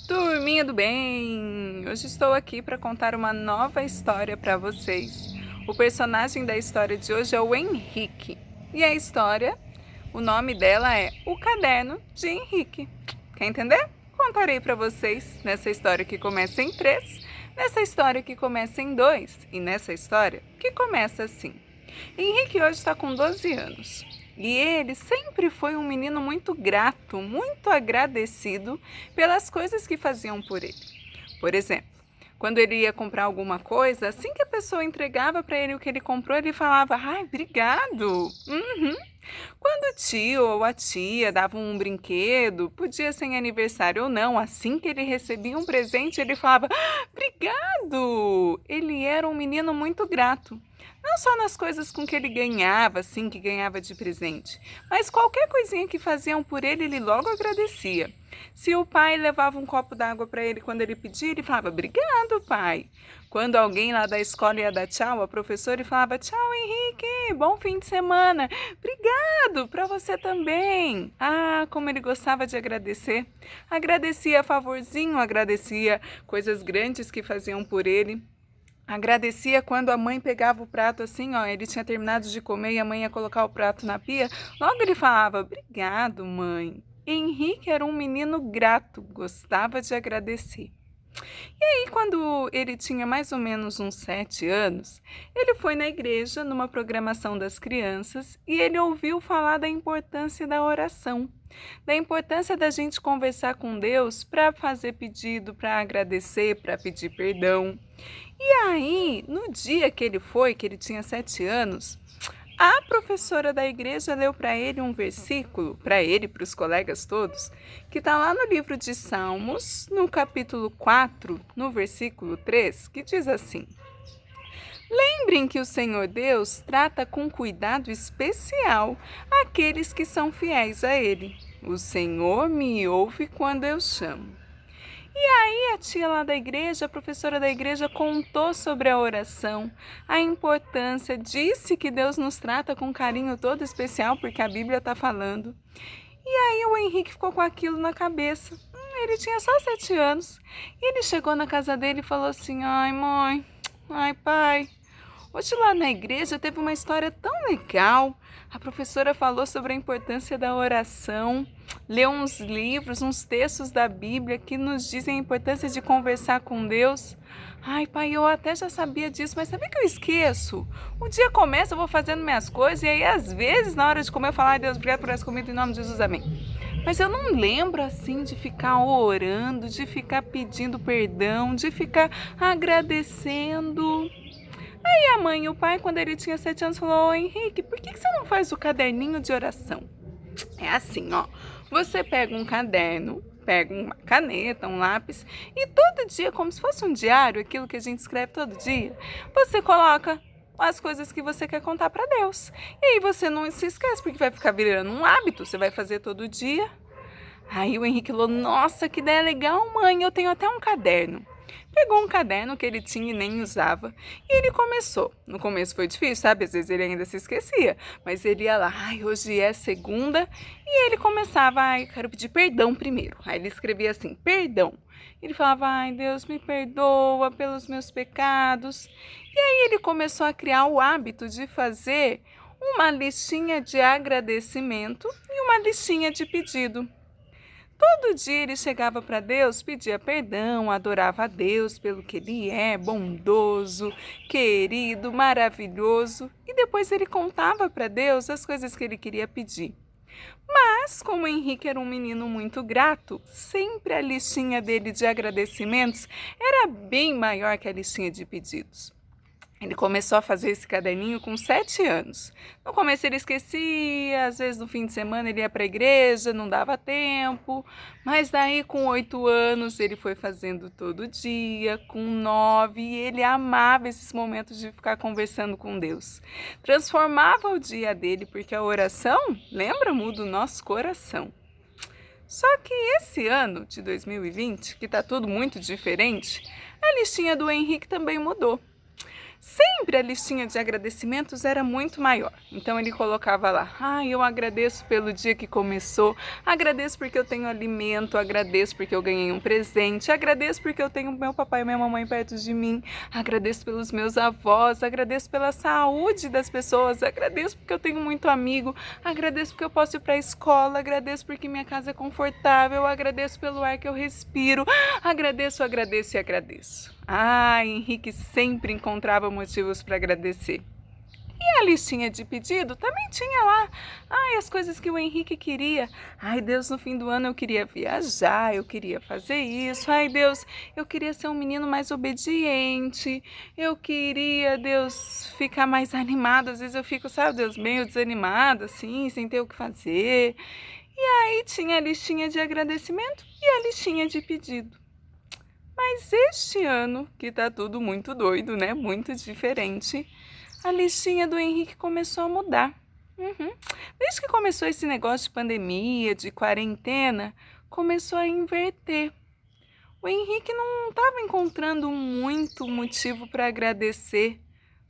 Turminha do bem! Hoje estou aqui para contar uma nova história para vocês. O personagem da história de hoje é o Henrique. E a história, o nome dela é O Caderno de Henrique. Quer entender? Contarei para vocês nessa história que começa em 3, nessa história que começa em 2 e nessa história que começa assim. Henrique hoje está com 12 anos. E ele sempre foi um menino muito grato, muito agradecido pelas coisas que faziam por ele. Por exemplo, quando ele ia comprar alguma coisa, assim que a pessoa entregava para ele o que ele comprou, ele falava: "Ai, obrigado!" Uhum. Quando o tio ou a tia davam um brinquedo, podia ser em aniversário ou não, assim que ele recebia um presente, ele falava: "Obrigado!" Ele era um menino muito grato. Não só nas coisas com que ele ganhava, assim, que ganhava de presente, mas qualquer coisinha que faziam por ele, ele logo agradecia. Se o pai levava um copo d'água para ele quando ele pedia, ele falava: "Obrigado, pai." Quando alguém lá da escola ia dar tchau, a professora falava: "Tchau, Henrique, bom fim de semana." "Obrigado, para você também." Ah, como ele gostava de agradecer. Agradecia favorzinho, agradecia coisas grandes que faziam por ele. Agradecia quando a mãe pegava o prato assim, ó, ele tinha terminado de comer e a mãe ia colocar o prato na pia. Logo ele falava: "Obrigado, mãe." Henrique era um menino grato, gostava de agradecer. E aí, quando ele tinha mais ou menos uns 7 anos, ele foi na igreja numa programação das crianças e ele ouviu falar da importância da oração, da importância da gente conversar com Deus para fazer pedido, para agradecer, para pedir perdão. E aí, no dia que ele foi, que ele tinha 7 anos, a professora da igreja leu para ele um versículo, para ele e para os colegas todos, que está lá no livro de Salmos, no capítulo 4, no versículo 3, que diz assim: "Lembrem que o Senhor Deus trata com cuidado especial aqueles que são fiéis a Ele. O Senhor me ouve quando eu chamo." E a tia lá da igreja, a professora da igreja, contou sobre a oração, a importância, disse que Deus nos trata com um carinho todo especial, porque a Bíblia está falando. E aí o Henrique ficou com aquilo na cabeça. Ele tinha só 7 anos. E ele chegou na casa dele e falou assim: "Ai, mãe, ai, pai, hoje lá na igreja teve uma história tão legal. A professora falou sobre a importância da oração, leu uns livros, uns textos da Bíblia que nos dizem a importância de conversar com Deus. Ai, pai, eu até já sabia disso, mas sabia que eu esqueço? O dia começa, eu vou fazendo minhas coisas e aí às vezes na hora de comer eu falo: 'Ai, Deus, obrigado por essa comida, em nome de Jesus, amém.' Mas eu não lembro assim de ficar orando, de ficar pedindo perdão, de ficar agradecendo." E a mãe e o pai, quando ele tinha 7 anos, falou: "Ô Henrique, por que você não faz o caderninho de oração?" É assim, ó. Você pega um caderno, pega uma caneta, um lápis e todo dia, como se fosse um diário, aquilo que a gente escreve todo dia, você coloca as coisas que você quer contar para Deus. E aí você não se esquece, porque vai ficar virando um hábito, você vai fazer todo dia. Aí o Henrique falou: "Nossa, que ideia legal, mãe, eu tenho até um caderno." Pegou um caderno que ele tinha e nem usava e ele começou. No começo foi difícil, sabe? Às vezes ele ainda se esquecia, mas ele ia lá: "Ai, hoje é segunda." E ele começava: "Ai, eu quero pedir perdão primeiro." Aí ele escrevia assim: "Perdão." Ele falava: "Ai, Deus, me perdoa pelos meus pecados." E aí ele começou a criar o hábito de fazer uma listinha de agradecimento e uma listinha de pedido. Todo dia ele chegava para Deus, pedia perdão, adorava a Deus pelo que ele é, bondoso, querido, maravilhoso, e depois ele contava para Deus as coisas que ele queria pedir. Mas, como o Henrique era um menino muito grato, sempre a listinha dele de agradecimentos era bem maior que a listinha de pedidos. Ele começou a fazer esse caderninho com 7 anos. No começo ele esquecia, às vezes no fim de semana ele ia para a igreja, não dava tempo. Mas daí com 8 anos ele foi fazendo todo dia, com 9, e ele amava esses momentos de ficar conversando com Deus. Transformava o dia dele, porque a oração, lembra, muda o nosso coração. Só que esse ano de 2020, que está tudo muito diferente, a listinha do Henrique também mudou. sempre a listinha de agradecimentos era muito maior. Então ele colocava lá: eu agradeço pelo dia que começou, agradeço porque eu tenho alimento, agradeço porque eu ganhei um presente, agradeço porque eu tenho meu papai e minha mamãe perto de mim, agradeço pelos meus avós, agradeço pela saúde das pessoas, agradeço porque eu tenho muito amigo, agradeço porque eu posso ir para a escola, agradeço porque minha casa é confortável, agradeço pelo ar que eu respiro, agradeço, agradeço e agradeço. Henrique sempre encontrava motivos para agradecer. E a listinha de pedido também tinha lá. As coisas que o Henrique queria. Deus, no fim do ano eu queria viajar, eu queria fazer isso. Deus, eu queria ser um menino mais obediente. Eu queria, Deus, ficar mais animado. Às vezes eu fico, sabe, Deus, meio desanimado, assim, sem ter o que fazer. E aí tinha a listinha de agradecimento e a listinha de pedido. Mas este ano, que tá tudo muito doido, né? Muito diferente, a listinha do Henrique começou a mudar. Desde que começou esse negócio de pandemia, de quarentena, começou a inverter. O Henrique não estava encontrando muito motivo para agradecer.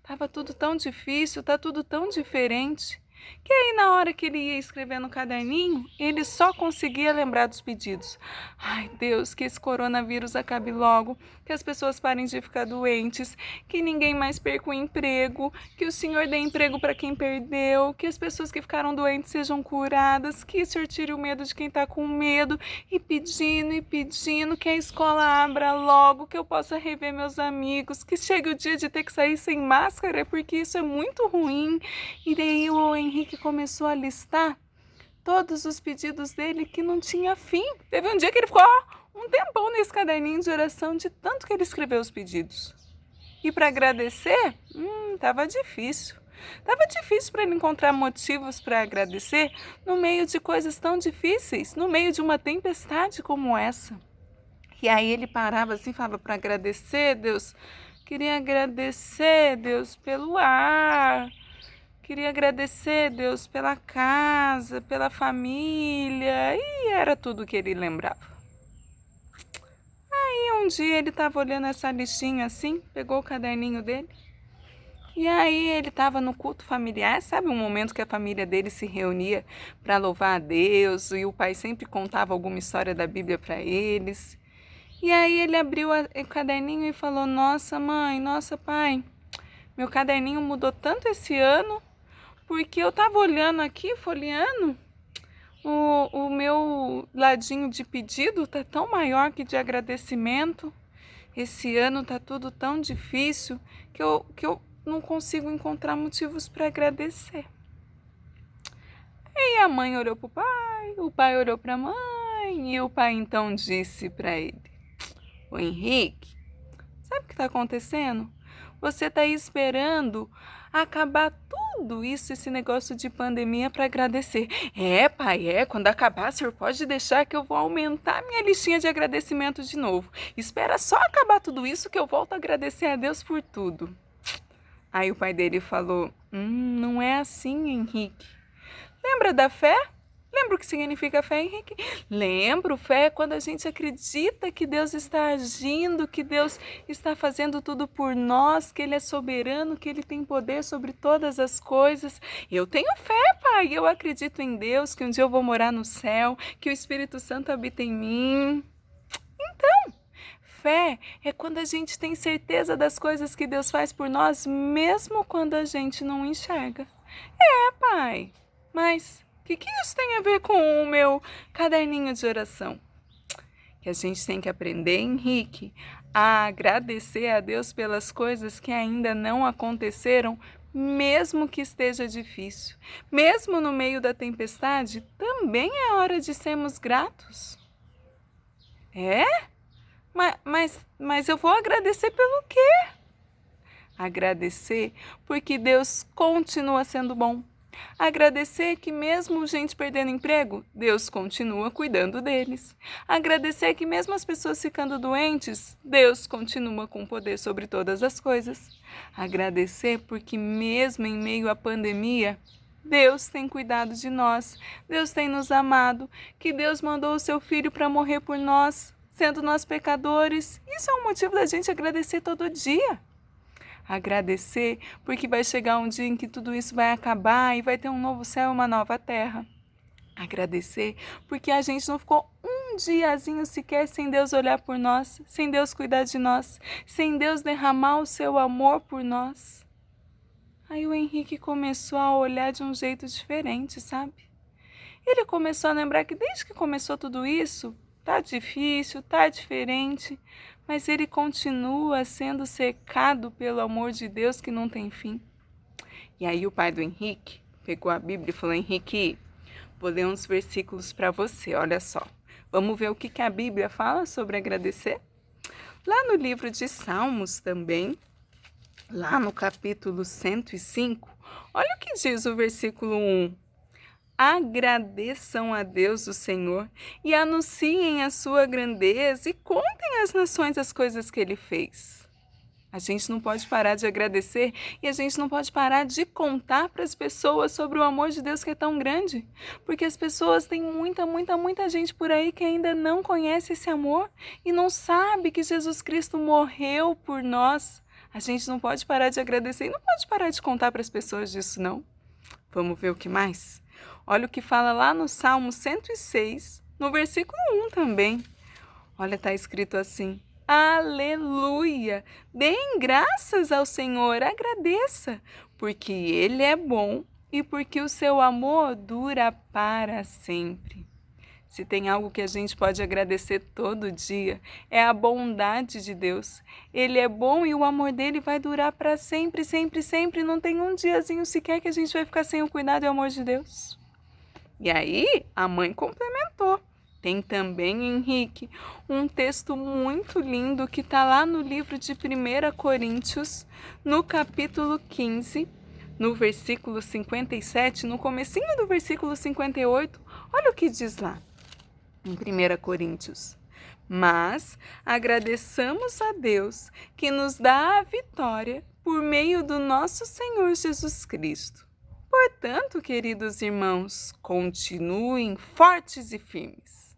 Tava tudo tão difícil, tá tudo tão diferente. Que aí na hora que ele ia escrever no caderninho, ele só conseguia lembrar dos pedidos. Deus, que esse coronavírus acabe logo, que as pessoas parem de ficar doentes, que ninguém mais perca o emprego, que o Senhor dê emprego para quem perdeu, que as pessoas que ficaram doentes sejam curadas, que o Senhor tire o medo de quem está com medo, e pedindo que a escola abra logo, que eu possa rever meus amigos, que chegue o dia de ter que sair sem máscara, porque isso é muito ruim. E daí o Henrique começou a listar todos os pedidos dele que não tinha fim. Teve um dia que ele ficou um tempão nesse caderninho de oração de tanto que ele escreveu os pedidos. E para agradecer, tava difícil. Tava difícil para ele encontrar motivos para agradecer no meio de coisas tão difíceis, no meio de uma tempestade como essa. E aí ele parava assim e falava: para agradecer, Deus, queria agradecer, Deus, pelo ar. Queria agradecer, Deus, pela casa, pela família, e era tudo que ele lembrava. Aí um dia ele estava olhando essa listinha assim, pegou o caderninho dele, e aí ele estava no culto familiar, sabe, um momento que a família dele se reunia para louvar a Deus, e o pai sempre contava alguma história da Bíblia para eles. E aí ele abriu o caderninho e falou: nossa mãe, nossa pai, meu caderninho mudou tanto esse ano, porque eu estava olhando aqui, folheando, o meu ladinho de pedido tá tão maior que de agradecimento. Esse ano tá tudo tão difícil que eu não consigo encontrar motivos para agradecer. E a mãe olhou para o pai olhou para a mãe, e o pai então disse para ele: ô Henrique, sabe o que está acontecendo? Você está aí esperando acabar tudo isso, esse negócio de pandemia, para agradecer. Pai, quando acabar, o senhor pode deixar que eu vou aumentar minha listinha de agradecimento de novo. Espera só acabar tudo isso que eu volto a agradecer a Deus por tudo. Aí o pai dele falou: não é assim, Henrique. Lembra da fé? Lembra o que significa fé, Henrique? Lembro, fé é quando a gente acredita que Deus está agindo, que Deus está fazendo tudo por nós, que Ele é soberano, que Ele tem poder sobre todas as coisas. Eu tenho fé, pai, eu acredito em Deus, que um dia eu vou morar no céu, que o Espírito Santo habita em mim. Então, fé é quando a gente tem certeza das coisas que Deus faz por nós, mesmo quando a gente não enxerga. Pai, mas o que isso tem a ver com o meu caderninho de oração? Que a gente tem que aprender, Henrique, a agradecer a Deus pelas coisas que ainda não aconteceram, mesmo que esteja difícil. Mesmo no meio da tempestade, também é hora de sermos gratos. Mas eu vou agradecer pelo quê? Agradecer porque Deus continua sendo bom. Agradecer que mesmo gente perdendo emprego, Deus continua cuidando deles. Agradecer que mesmo as pessoas ficando doentes, Deus continua com poder sobre todas as coisas. Agradecer porque mesmo em meio à pandemia, Deus tem cuidado de nós, Deus tem nos amado, que Deus mandou o seu Filho para morrer por nós, sendo nós pecadores. Isso é um motivo da gente agradecer todo dia. Agradecer porque vai chegar um dia em que tudo isso vai acabar e vai ter um novo céu e uma nova terra. Agradecer porque a gente não ficou um diazinho sequer sem Deus olhar por nós, sem Deus cuidar de nós, sem Deus derramar o seu amor por nós. Aí o Henrique começou a olhar de um jeito diferente, sabe? Ele começou a lembrar que desde que começou tudo isso, tá difícil, tá diferente, mas ele continua sendo cercado pelo amor de Deus que não tem fim. E aí o pai do Henrique pegou a Bíblia e falou: Henrique, vou ler uns versículos para você, olha só. Vamos ver o que a Bíblia fala sobre agradecer? Lá no livro de Salmos também, lá no capítulo 105, olha o que diz o versículo 1. Agradeçam a Deus o Senhor e anunciem a sua grandeza e contem às nações as coisas que Ele fez. A gente não pode parar de agradecer e a gente não pode parar de contar para as pessoas sobre o amor de Deus que é tão grande. Porque as pessoas têm muita gente por aí que ainda não conhece esse amor e não sabe que Jesus Cristo morreu por nós. A gente não pode parar de agradecer e não pode parar de contar para as pessoas disso, não. Vamos ver o que mais? Olha o que fala lá no Salmo 106, no versículo 1 também. Olha, está escrito assim: Aleluia! Deem graças ao Senhor, agradeça, porque Ele é bom e porque o seu amor dura para sempre. Se tem algo que a gente pode agradecer todo dia, é a bondade de Deus. Ele é bom e o amor dele vai durar para sempre, sempre, sempre. Não tem um diazinho sequer que a gente vai ficar sem o cuidado e o amor de Deus. E aí, a mãe complementou. Tem também, Henrique, um texto muito lindo que está lá no livro de 1 Coríntios, no capítulo 15, no versículo 57, no comecinho do versículo 58. Olha o que diz lá. Em 1 Coríntios, mas agradeçamos a Deus que nos dá a vitória por meio do nosso Senhor Jesus Cristo. Portanto, queridos irmãos, continuem fortes e firmes.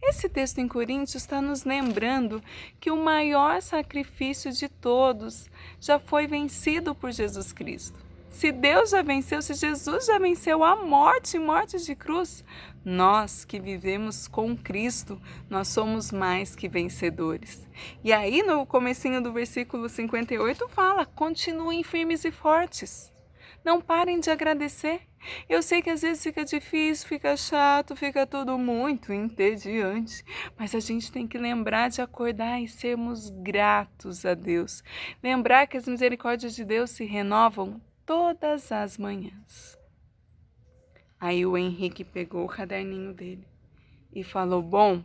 Esse texto em Coríntios está nos lembrando que o maior sacrifício de todos já foi vencido por Jesus Cristo. Se Deus já venceu, se Jesus já venceu a morte de cruz, nós que vivemos com Cristo, nós somos mais que vencedores. E aí no comecinho do versículo 58 fala: continuem firmes e fortes. Não parem de agradecer. Eu sei que às vezes fica difícil, fica chato, fica tudo muito entediante, mas a gente tem que lembrar de acordar e sermos gratos a Deus. Lembrar que as misericórdias de Deus se renovam todas as manhãs. Aí o Henrique pegou o caderninho dele e falou: bom,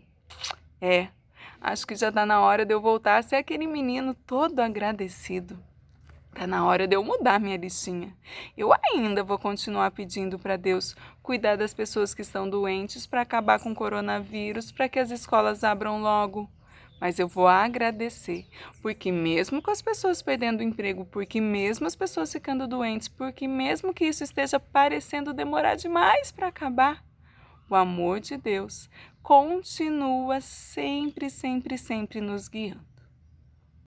acho que já está na hora de eu voltar a ser aquele menino todo agradecido. Está na hora de eu mudar minha listinha. Eu ainda vou continuar pedindo para Deus cuidar das pessoas que estão doentes, para acabar com o coronavírus, para que as escolas abram logo. Mas eu vou agradecer, porque mesmo com as pessoas perdendo o emprego, porque mesmo as pessoas ficando doentes, porque mesmo que isso esteja parecendo demorar demais para acabar, o amor de Deus continua sempre, sempre, sempre nos guiando.